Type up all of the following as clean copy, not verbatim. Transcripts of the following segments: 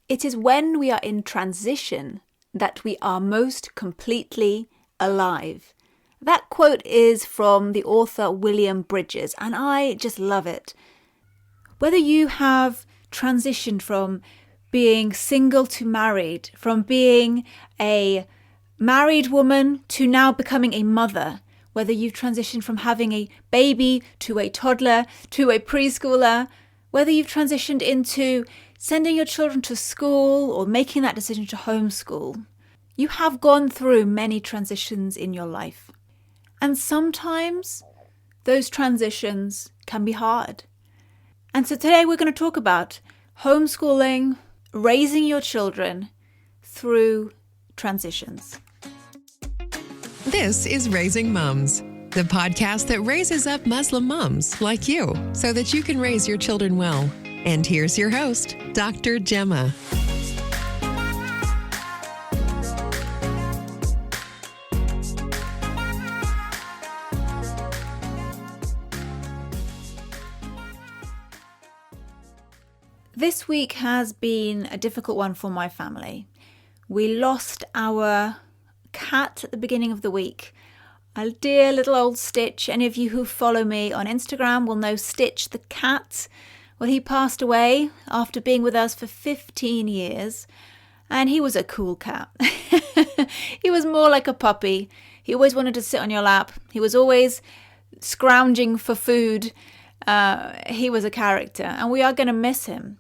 It is when we are in transition that we are most completely alive. That quote is from the author William Bridges, and I just love it. Whether you have transitioned from being single to married, from being a married woman to now becoming a mother, whether you've transitioned from having a baby to a toddler to a preschooler, whether you've transitioned into sending your children to school or making that decision to homeschool, you have gone through many transitions in your life. And sometimes those transitions can be hard. And so today we're going to talk about homeschooling, raising your children through transitions. This is Raising Mums, the podcast that raises up Muslim mums like you so that you can raise your children well. And here's your host, Dr. Gemma. This week has been a difficult one for my family. We lost our cat at the beginning of the week. A dear little old Stitch. Any of you who follow me on Instagram will know Stitch the cat. Well, he passed away after being with us for 15 years. And he was a cool cat. He was more like a puppy. He always wanted to sit on your lap. He was always scrounging for food. He was a character, and we are going to miss him.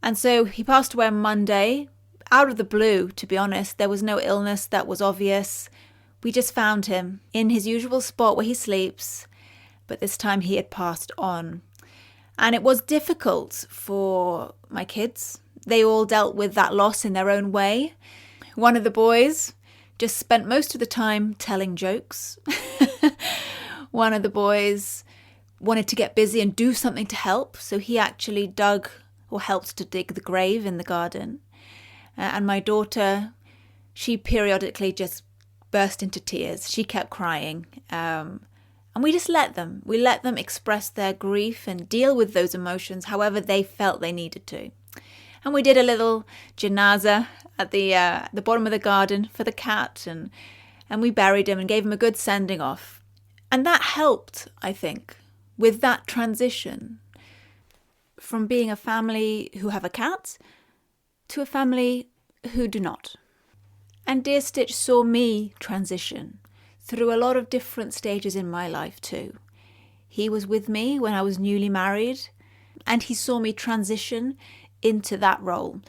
And so he passed away on Monday, out of the blue, to be honest. There was no illness that was obvious. We just found him in his usual spot where he sleeps, but this time he had passed on. And it was difficult for my kids. They all dealt with that loss in their own way. One of the boys just spent most of the time telling jokes. One of the boys wanted to get busy and do something to help, so he actually dug or helped to dig the grave in the garden. And my daughter, she periodically just burst into tears. She kept crying. And we just let them. We let them express their grief and deal with those emotions however they felt they needed to. And we did a little janaza at the bottom of the garden for the cat, and we buried him and gave him a good sending off. And that helped, I think, with that transition from being a family who have a cat to a family who do not. And dear Stitch saw me transition through a lot of different stages in my life too. He was with me when I was newly married, and he saw me transition into that role.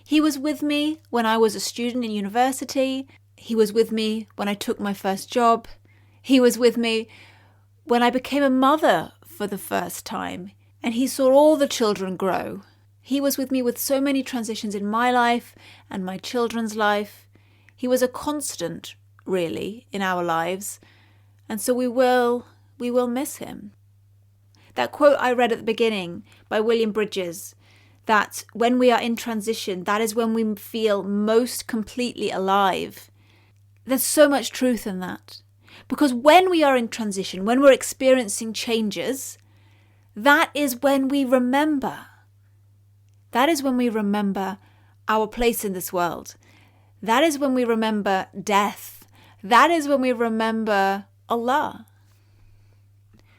He was with me when I was a student in university. He was with me when I took my first job. He was with me when I became a mother for the first time, and he saw all the children grow. He was with me with so many transitions in my life and my children's life. He was a constant, really, in our lives, and so we will miss him. That quote I read at the beginning by William Bridges, that when we are in transition, that is when we feel most completely alive. There's so much truth in that. Because when we are in transition, when we're experiencing changes, that is when we remember. That is when we remember our place in this world. That is when we remember death. That is when we remember Allah.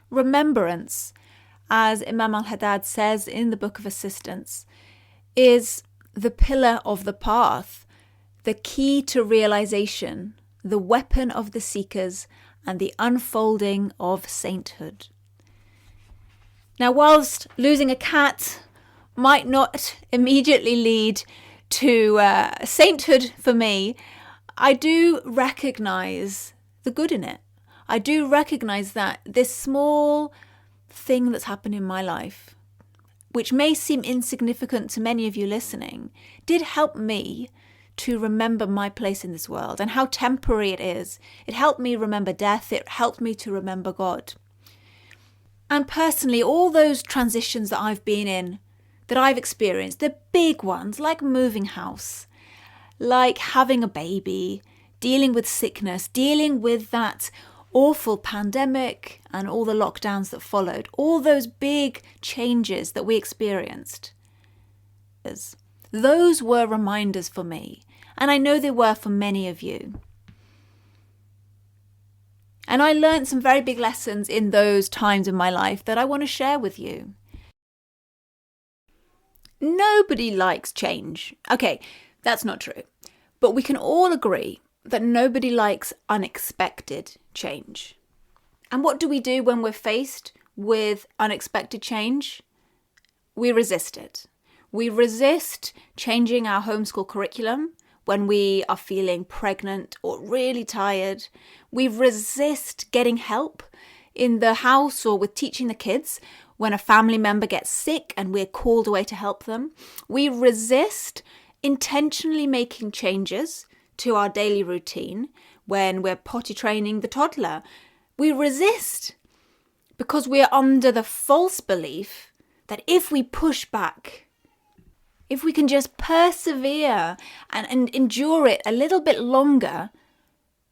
Remembrance, as Imam al-Haddad says in the Book of Assistance, is the pillar of the path, the key to realization, the weapon of the seekers, and the unfolding of sainthood. Now, whilst losing a cat might not immediately lead to sainthood for me, I do recognize the good in it. I do recognize that this small thing that's happened in my life, which may seem insignificant to many of you listening, did help me to remember my place in this world and how temporary it is. It helped me remember death. It helped me to remember God. And personally, all those transitions that I've been in, that I've experienced, the big ones like moving house, like having a baby, dealing with sickness, dealing with that awful pandemic and all the lockdowns that followed, all those big changes that we experienced. Those were reminders for me, and I know they were for many of you. And I learned some very big lessons in those times in my life that I want to share with you. Nobody likes change. Okay, that's not true. But we can all agree that nobody likes unexpected change. And what do we do when we're faced with unexpected change? We resist it. We resist changing our homeschool curriculum when we are feeling pregnant or really tired. We resist getting help in the house or with teaching the kids when a family member gets sick and we're called away to help them. We resist intentionally making changes to our daily routine when we're potty training the toddler. We resist because we're under the false belief that if we push back, if we can just persevere and endure it a little bit longer,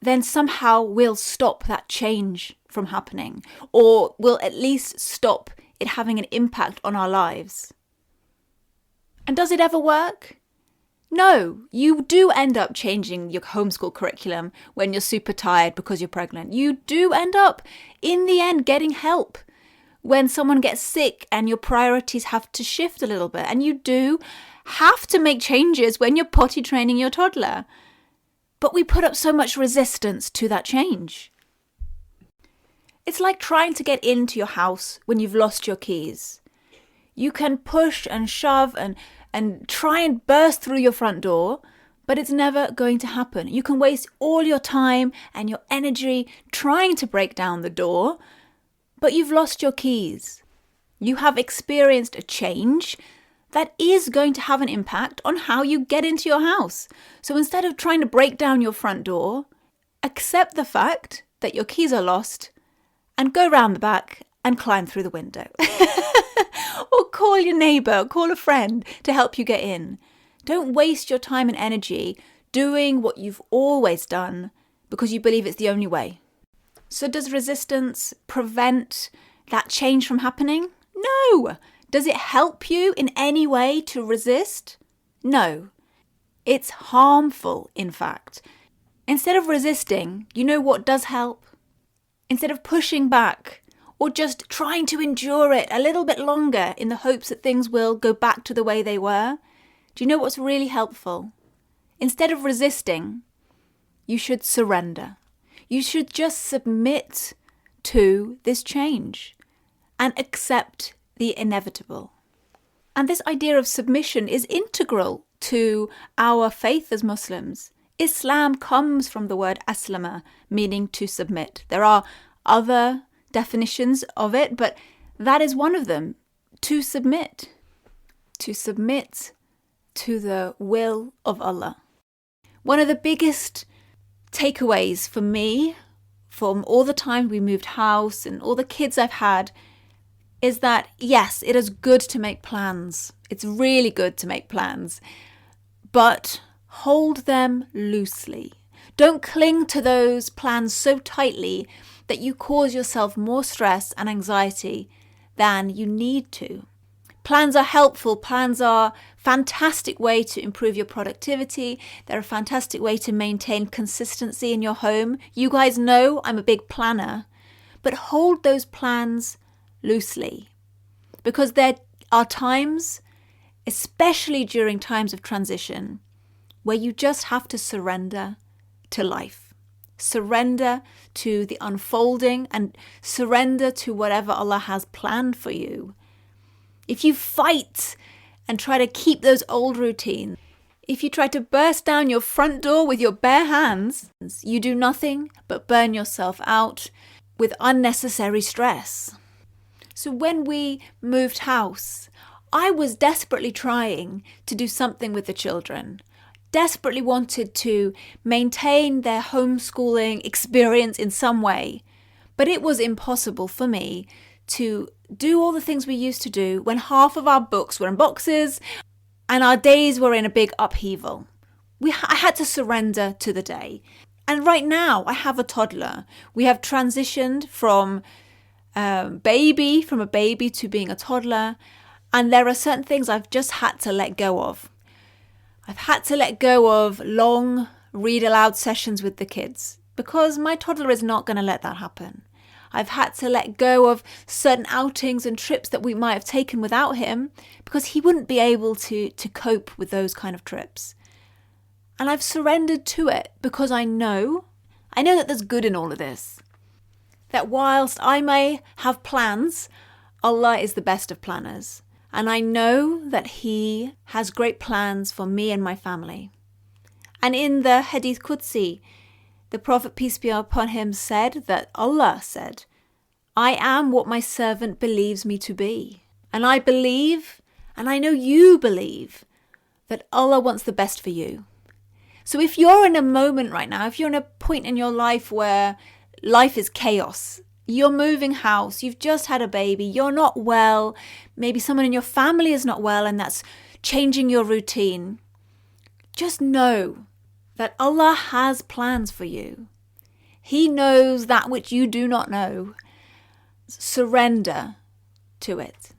then somehow we'll stop that change from happening, or we'll at least stop it having an impact on our lives. And does it ever work? No, you do end up changing your homeschool curriculum when you're super tired because you're pregnant. You do end up, in the end, getting help when someone gets sick and your priorities have to shift a little bit. And you do have to make changes when you're potty training your toddler. But we put up so much resistance to that change. It's like trying to get into your house when you've lost your keys. You can push and shove and try and burst through your front door, but it's never going to happen. You can waste all your time and your energy trying to break down the door, but you've lost your keys. You have experienced a change that is going to have an impact on how you get into your house. So instead of trying to break down your front door, accept the fact that your keys are lost and go round the back and climb through the window. Or call your neighbour, call a friend to help you get in. Don't waste your time and energy doing what you've always done because you believe it's the only way. So does resistance prevent that change from happening? No. Does it help you in any way to resist? No. It's harmful, in fact. Instead of resisting, you know what does help? Instead of pushing back or just trying to endure it a little bit longer in the hopes that things will go back to the way they were, do you know what's really helpful? Instead of resisting, you should surrender. You should just submit to this change and accept the inevitable. And this idea of submission is integral to our faith as Muslims. Islam comes from the word aslama, meaning to submit. There are other definitions of it, but that is one of them, to submit. To submit to the will of Allah. One of the biggest takeaways for me from all the time we moved house and all the kids I've had is that, yes, it is good to make plans. It's really good to make plans, but hold them loosely. Don't cling to those plans so tightly that you cause yourself more stress and anxiety than you need to. Plans are helpful. Plans are a fantastic way to improve your productivity. They're a fantastic way to maintain consistency in your home. You guys know I'm a big planner, but hold those plans loosely, because there are times, especially during times of transition, where you just have to surrender to life. Surrender to the unfolding and surrender to whatever Allah has planned for you. If you fight and try to keep those old routines, if you try to burst down your front door with your bare hands, you do nothing but burn yourself out with unnecessary stress. So when we moved house, I was desperately trying to do something with the children. Desperately wanted to maintain their homeschooling experience in some way. But it was impossible for me to do all the things we used to do when half of our books were in boxes and our days were in a big upheaval. I had to surrender to the day. And right now I have a toddler. We have transitioned from a baby to being a toddler. And there are certain things I've just had to let go of. I've had to let go of long read aloud sessions with the kids because my toddler is not going to let that happen. I've had to let go of certain outings and trips that we might have taken without him because he wouldn't be able to cope with those kind of trips. And I've surrendered to it because I know that there's good in all of this. That whilst I may have plans, Allah is the best of planners. And I know that He has great plans for me and my family. And in the Hadith Qudsi, the Prophet, peace be upon him, said that Allah said, I am what my servant believes me to be. And I believe, and I know you believe, that Allah wants the best for you. So if you're in a moment right now, if you're in a point in your life where life is chaos, you're moving house, you've just had a baby, you're not well, maybe someone in your family is not well and that's changing your routine, just know that Allah has plans for you. He knows that which you do not know. Surrender to it.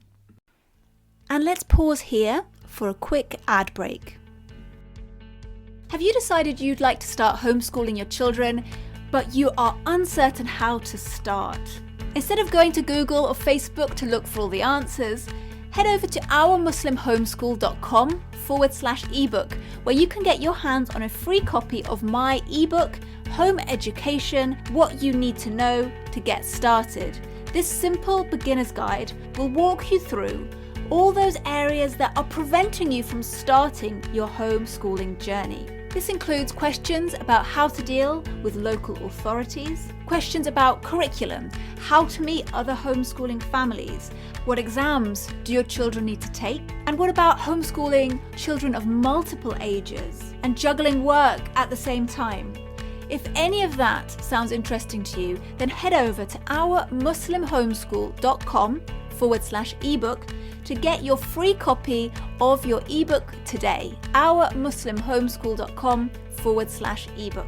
And let's pause here for a quick ad break. Have you decided you'd like to start homeschooling your children, but you are uncertain how to start? Instead of going to Google or Facebook to look for all the answers, head over to ourmuslimhomeschool.com/ebook, where you can get your hands on a free copy of my ebook, Home Education, What You Need to Know to Get Started. This simple beginner's guide will walk you through all those areas that are preventing you from starting your homeschooling journey. This includes questions about how to deal with local authorities, questions about curriculum, how to meet other homeschooling families, what exams do your children need to take, and what about homeschooling children of multiple ages and juggling work at the same time. If any of that sounds interesting to you, then head over to ourmuslimhomeschool.com/ebook to get your free copy of your ebook today. ourmuslimhomeschool.com/ebook.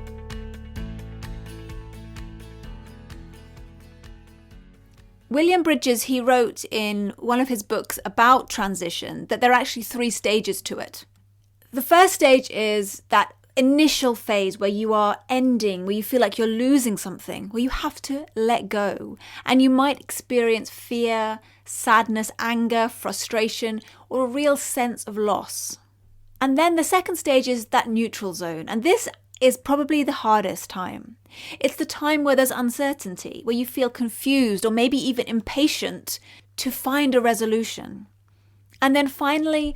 William Bridges, he wrote in one of his books about transition that there are actually 3 stages to it. The first stage is that initial phase where you are ending, where you feel like you're losing something, where you have to let go. And you might experience fear, sadness, anger, frustration, or a real sense of loss. And then the second stage is that neutral zone. And this is probably the hardest time. It's the time where there's uncertainty, where you feel confused or maybe even impatient to find a resolution. And then finally,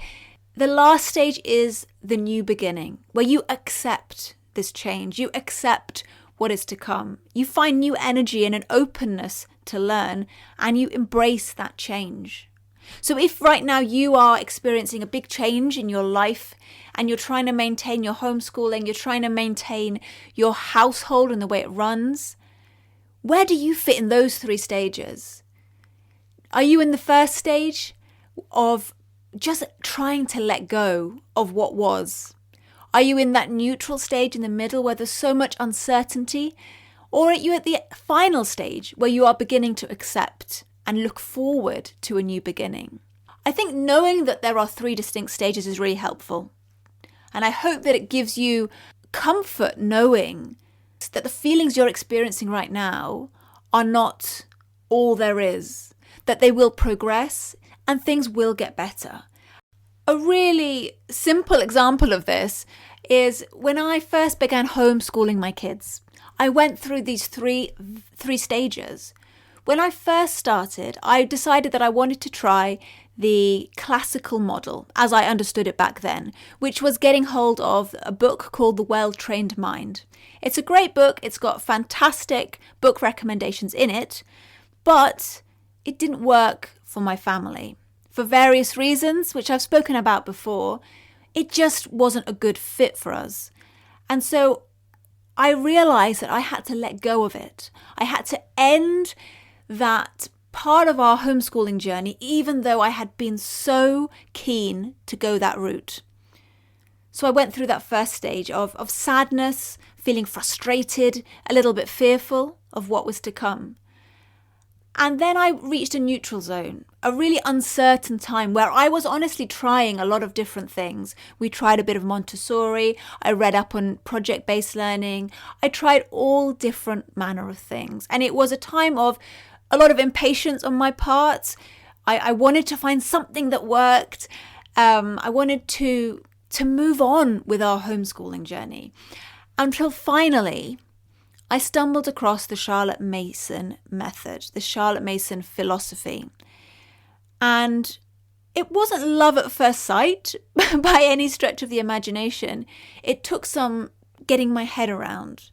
the last stage is the new beginning, where you accept this change. You accept what is to come. You find new energy and an openness to learn, and you embrace that change. So if right now you are experiencing a big change in your life and you're trying to maintain your homeschooling, you're trying to maintain your household and the way it runs, where do you fit in those 3 stages? Are you in the first stage of just trying to let go of what was? Are you in that neutral stage in the middle where there's so much uncertainty? Or are you at the final stage where you are beginning to accept and look forward to a new beginning? I think knowing that there are 3 distinct stages is really helpful. And I hope that it gives you comfort knowing that the feelings you're experiencing right now are not all there is, that they will progress and things will get better. A really simple example of this is when I first began homeschooling my kids. I went through these three stages. When I first started, I decided that I wanted to try the classical model, as I understood it back then, which was getting hold of a book called The Well-Trained Mind. It's a great book. It's got fantastic book recommendations in it, but it didn't work for my family. For various reasons, which I've spoken about before, it just wasn't a good fit for us. And so I realized that I had to let go of it. I had to end that part of our homeschooling journey, even though I had been so keen to go that route. So I went through that first stage of sadness, feeling frustrated, a little bit fearful of what was to come. And then I reached a neutral zone, a really uncertain time where I was honestly trying a lot of different things. We tried a bit of Montessori. I read up on project-based learning. I tried all different manner of things. And it was a time of a lot of impatience on my part. I wanted to find something that worked. I wanted to move on with our homeschooling journey until finally I stumbled across the Charlotte Mason method, the Charlotte Mason philosophy. And it wasn't love at first sight by any stretch of the imagination. It took some getting my head around.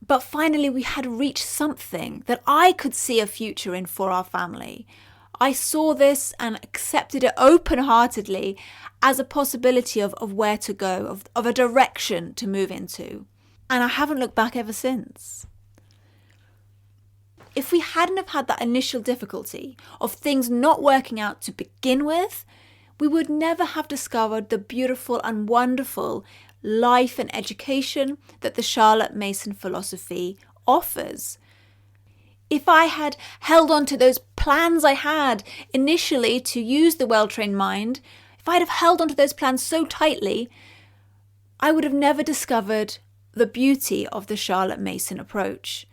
But finally, we had reached something that I could see a future in for our family. I saw this and accepted it open-heartedly as a possibility of where to go, of a direction to move into. And I haven't looked back ever since. If we hadn't have had that initial difficulty of things not working out to begin with, we would never have discovered the beautiful and wonderful life and education that the Charlotte Mason philosophy offers. If I had held on to those plans I had initially to use the well-trained mind, if I'd have held on to those plans so tightly, I would have never discovered the beauty of the Charlotte Mason approach.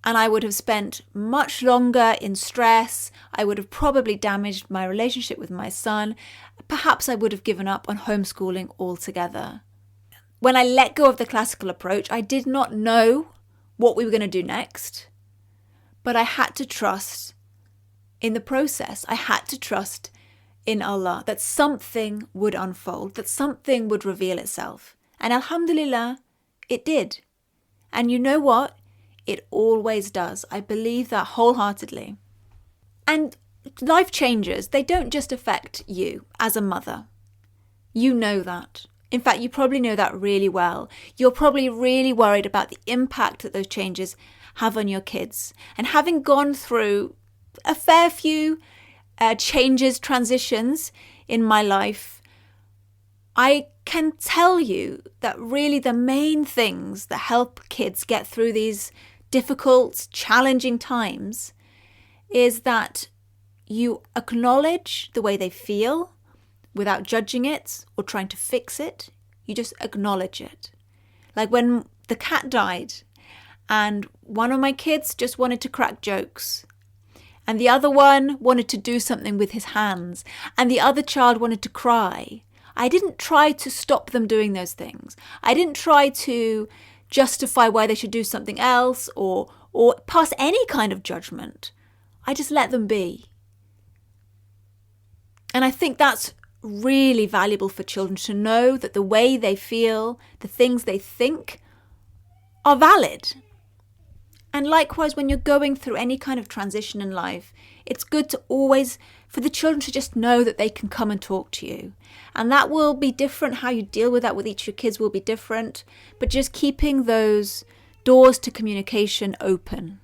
And I would have spent much longer in stress. I would have probably damaged my relationship with my son. Perhaps I would have given up on homeschooling altogether. When I let go of the classical approach, I did not know what we were going to do next. But I had to trust in the process. I had to trust in Allah that something would unfold, that something would reveal itself. And alhamdulillah, it did. And you know what? It always does. I believe that wholeheartedly. And life changes. They don't just affect you as a mother. You know that. In fact, you probably know that really well. You're probably really worried about the impact that those changes have on your kids. And having gone through a fair few changes, transitions in my life, I can tell you that really the main things that help kids get through these difficult, challenging times is that you acknowledge the way they feel without judging it or trying to fix it. You just acknowledge it. Like when the cat died and one of my kids just wanted to crack jokes and the other one wanted to do something with his hands and the other child wanted to cry. I didn't try to stop them doing those things. I didn't try to justify why they should do something else or pass any kind of judgment. I just let them be. And I think that's really valuable for children to know that the way they feel, the things they think are valid. And likewise, when you're going through any kind of transition in life, it's good to always, for the children to just know that they can come and talk to you. And that will be different. How you deal with that with each of your kids will be different. But just keeping those doors to communication open.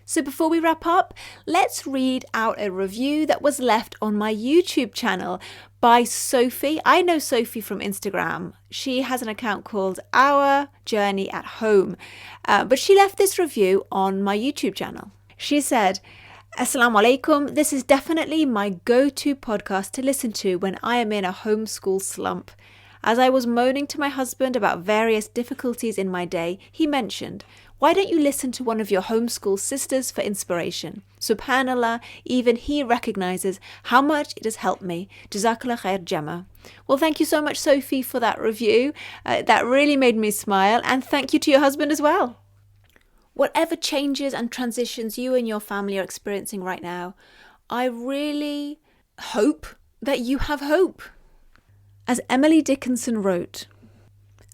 So before we wrap up, let's read out a review that was left on my YouTube channel by Sophie. I know Sophie from Instagram. She has an account called Our Journey at Home. But she left this review on my YouTube channel. She said, Assalamu alaikum. This is definitely my go-to podcast to listen to when I am in a homeschool slump. As I was moaning to my husband about various difficulties in my day, he mentioned, why don't you listen to one of your homeschool sisters for inspiration? Subhanallah, even he recognizes how much it has helped me. Jazakallah khair, Gemma. Well, thank you so much, Sophie, for that review. That really made me smile. And thank you to your husband as well. Whatever changes and transitions you and your family are experiencing right now, I really hope that you have hope. As Emily Dickinson wrote,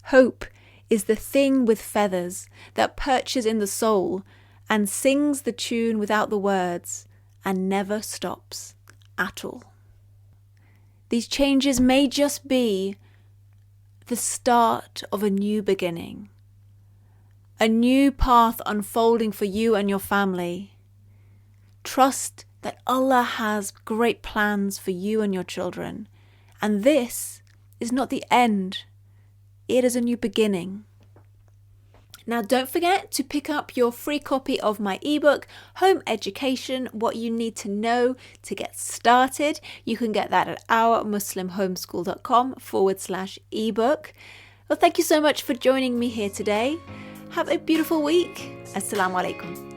hope is the thing with feathers that perches in the soul and sings the tune without the words and never stops at all. These changes may just be the start of a new beginning, a new path unfolding for you and your family. Trust that Allah has great plans for you and your children, and this is not the end. It is a new beginning. Now, don't forget to pick up your free copy of my ebook, Home Education, What You Need to Know to Get Started. You can get that at ourmuslimhomeschool.com/ebook. Well, thank you so much for joining me here today. Have a beautiful week. Assalamu alaikum.